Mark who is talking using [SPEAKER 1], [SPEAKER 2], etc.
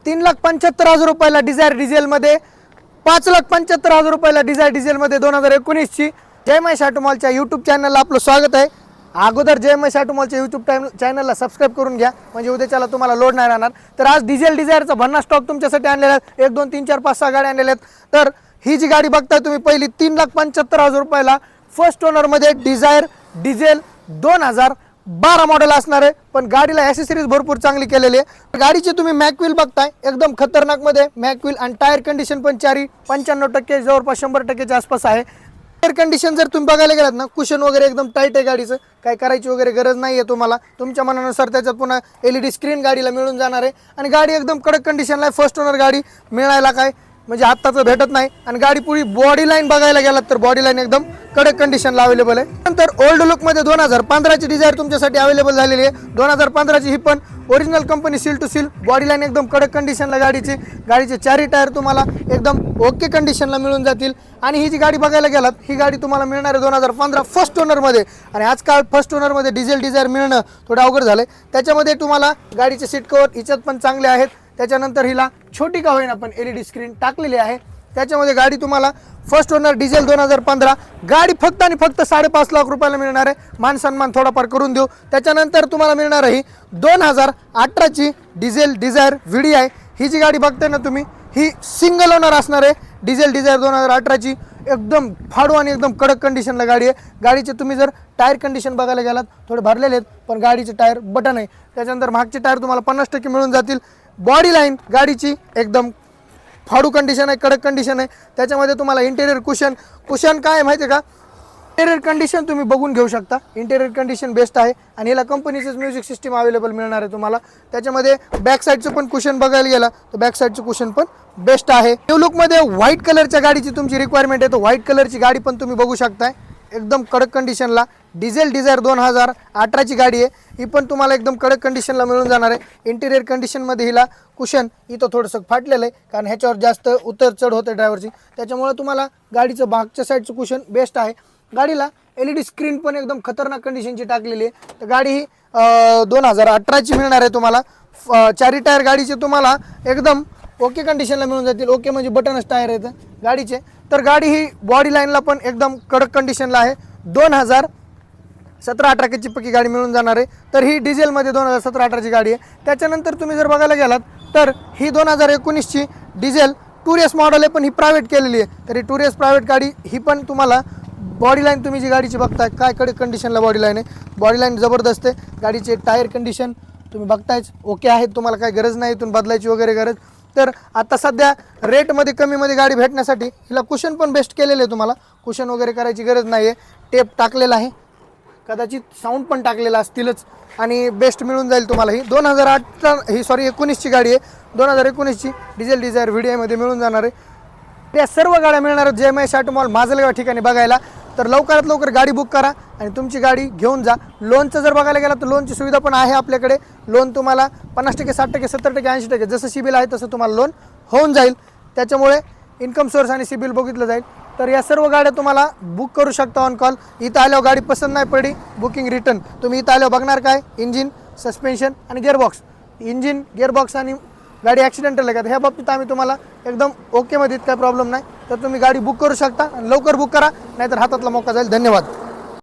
[SPEAKER 1] 3,75,000 रुपयाला डिझायर डिझेलमध्ये, 5,75,000 रुपयाला डिझायर डिझेलमध्ये 2019ची जय महेश ऑटोमॉलच्या यूट्यूब चॅनलला आपलं स्वागत आहे। अगोदर जय महेश ऑटोमॉलच्या यूट्यूब चॅनलला सबस्क्राईब करून घ्या, म्हणजे उद्याच्याला तुम्हाला लोड नाही राहणार। तर आज डिझेल डिझायरचा भन्ना स्टॉक तुमच्यासाठी आणलेला आहे। 1 2 3 4 5 6 गाड्या आणलेल्या आहेत। तर ही जी गाडी बघताय तुम्ही, पहिली 3,75,000 रुपयाला फर्स्ट ओनरमध्ये डिझायर डिझेल 2012 मॉडेल असणार आहे, पण गाडीला ॲक्सेसरीज भरपूर चांगली केलेली आहे। गाडीचे तुम्ही मॅकविल बघताय, एकदम खतरनाक मध्ये मॅकविल, आणि टायर कंडिशन पण 95% जवळपास 100%च्या आसपास आहे। टायर कंडिशन जर तुम्ही बघायला गेलात ना, कुशन वगैरे एकदम टाईट आहे गाडीचं, काय करायची वगैरे गरज नाही आहे तुम्हाला, तुमच्या मनानुसार त्याच्यात पुन्हा LED स्क्रीन गाडीला मिळून जाणार आहे। आणि गाडी एकदम कडक कंडिशनला आहे। फर्स्ट ओनर गाडी मिळायला काय म्हणजे आत्ताच भेटत नाही। आणि गाडी पुरी बॉडी लाईन बघायला गेलात तर बॉडी लाईन एकदम कडक कंडिशनला अवेलेबल आहे। नंतर ओल्ड लुकमध्ये 2015ची डिझायर तुमच्यासाठी अवेलेबल झालेली आहे। 2015ची ही पण original company seal to seal, body line एकदम कडक कंडिशनला गाडीचे चारही टायर तुम्हाला एकदम ओके कंडिशनला मिळून जातील। आणि ही जी गाडी बघायला गेलात, ही गाडी तुम्हाला मिळणार आहे 2015 फर्स्ट ओनरमध्ये। आणि आजकाल फर्स्ट ओनरमध्ये डिझेल डिझायर मिळणं थोडं अवघड झालं आहे। त्याच्यामध्ये तुम्हाला गाडीचे सीट कवर हिच्यात पण चांगले आहेत। त्याच्यानंतर हिला छोटी का होईना पण LED स्क्रीन टाकलेली आहे। त्याच्यामध्ये गाडी तुम्हाला फर्स्ट ओनर डिझेल 2015 गाडी फक्त आणि फक्त 5.5 लाख रुपयाला मिळणार आहे। मान सन्मान थोडाफार करून देऊ। त्याच्यानंतर तुम्हाला मिळणार आहे 2018ची डिझेल डिझायर VDI। ही जी गाडी बघताय ना तुम्ही, ही सिंगल ओनर असणार आहे। डिझेल डिझायर 2018ची एकदम फाडू आणि एकदम कडक कंडिशनला गाडी आहे। गाडीचे तुम्ही जर टायर कंडिशन बघायला गेलात, थोडे भरलेले आहेत, पण गाडीचे टायर बटन आहे। त्याच्यानंतर मागचे टायर तुम्हाला 50% मिळून जातील। बॉडी लाईन गाडीची एकदम फाडू कंडिशन आहे, कडक कंडिशन आहे। त्याच्यामध्ये तुम्हाला इंटेरियर कुशन काय आहे माहिती आहे का, इंटेरियर कंडिशन तुम्ही बघून घेऊ शकता। इंटेरियर कंडिशन बेस्ट आहे आणि याला कंपनीचंच म्युझिक सिस्टीम अवेलेबल मिळणार आहे तुम्हाला। त्याच्यामध्ये बॅक साईडचं पण कुशन बघायला गेला तर बॅक साईडचं कुशन पण बेस्ट आहे। न्यू लुकमध्ये व्हाईट कलरच्या गाडीची तुमची रिक्वायरमेंट आहे, तर व्हाईट कलरची गाडी पण तुम्ही बघू शकताय, एकदम कडक कंडिशनला डिझेल डिझायर 2018ची गाडी आहे। ही पण तुम्हाला एकदम कडक कंडिशनला मिळून जाणार आहे। इंटेरियर कंडिशनमध्ये हिला कुशन इथं थोडंसं फाटलेलं आहे, कारण ह्याच्यावर जास्त उतर चढ होते ड्रायव्हरची, त्याच्यामुळे तुम्हाला गाडीचं मागच्या साईडचं कुशन बेस्ट आहे। गाडीला LED स्क्रीन पण एकदम खतरनाक कंडिशनची टाकलेली आहे। तर गाडी ही 2018ची मिळणार आहे तुम्हाला। चारी टायर गाडीचे तुम्हाला एकदम ओके कंडिशनला मिळून जातील। ओके म्हणजे बटनच टायर आहेत गाडीचे। तर गाडी ही बॉडी लाईनला पण एकदम कडक कंडिशनला आहे। 2017-18ची पक्की गाडी मिळून जाणार आहे। तर ही डिझेलमध्ये 2017-18ची गाडी आहे। त्याच्यानंतर तुम्ही जर बघायला गेलात तर ही 2019ची डिझेल टुरियस मॉडेल आहे, पण ही प्रायव्हेट केलेली आहे। तर ही टुरियस प्रायव्हेट गाडी, ही पण तुम्हाला बॉडी लाईन तुम्ही जी गाडीची बघताय काय कडक कंडिशनला बॉडी लाईन आहे, बॉडी लाईन जबरदस्त आहे। गाडीचे टायर कंडिशन तुम्ही बघतायच ओके आहेत, तुम्हाला काय गरज नाही इथून बदलायची वगैरे गरज। तर आता सध्या रेटमध्ये कमीमध्ये गाडी भेटण्यासाठी हिला कुशन पण बेस्ट केलेलं आहे। तुम्हाला कुशन वगैरे करायची गरज नाही आहे, टेप टाकलेला आहे, कदाचित साऊंड पण टाकलेला असतीलच, आणि बेस्ट मिळून जाईल तुम्हाला। ही 19ची गाडी आहे। 2019ची डिझेल डिझायर VDIमध्ये मिळून जाणार आहे। त्या सर्व गाड्या मिळणार आहेत जय महेश ऑटोमॉल माजलगाव ठिकाणी बघायला। तर लवकरात लवकर गाडी बुक करा आणि तुमची गाडी घेऊन जा। लोनचं जर बघायला गेला तर लोनची सुविधा पण आहे आपल्याकडे। लोन तुम्हाला 50%, 60%, 70%, 80% जसं सिबिल आहे तसं तुम्हाला लोन होऊन जाईल। त्याच्यामुळे इन्कम सोर्स आणि सिबिल बघितलं जाईल। तर या सर्व गाड्या तुम्हाला बुक करू शकता ऑन कॉल। इथं आल्यावर गाडी पसंत नाही पडली, बुकिंग रिटर्न। तुम्ही इथं आल्यावर बघणार काय, इंजिन, सस्पेन्शन आणि गिअरबॉक्स। इंजिन, गिअरबॉक्स आणि गाडी ॲक्सिडेंटल आहे का, ह्या बाबतीत आम्ही तुम्हाला एकदम ओकेमध्ये काय प्रॉब्लेम नाही। तर तुम्ही गाडी बुक करू शकता, लवकर बुक करा, नाहीतर हातातला मोका जाईल। धन्यवाद।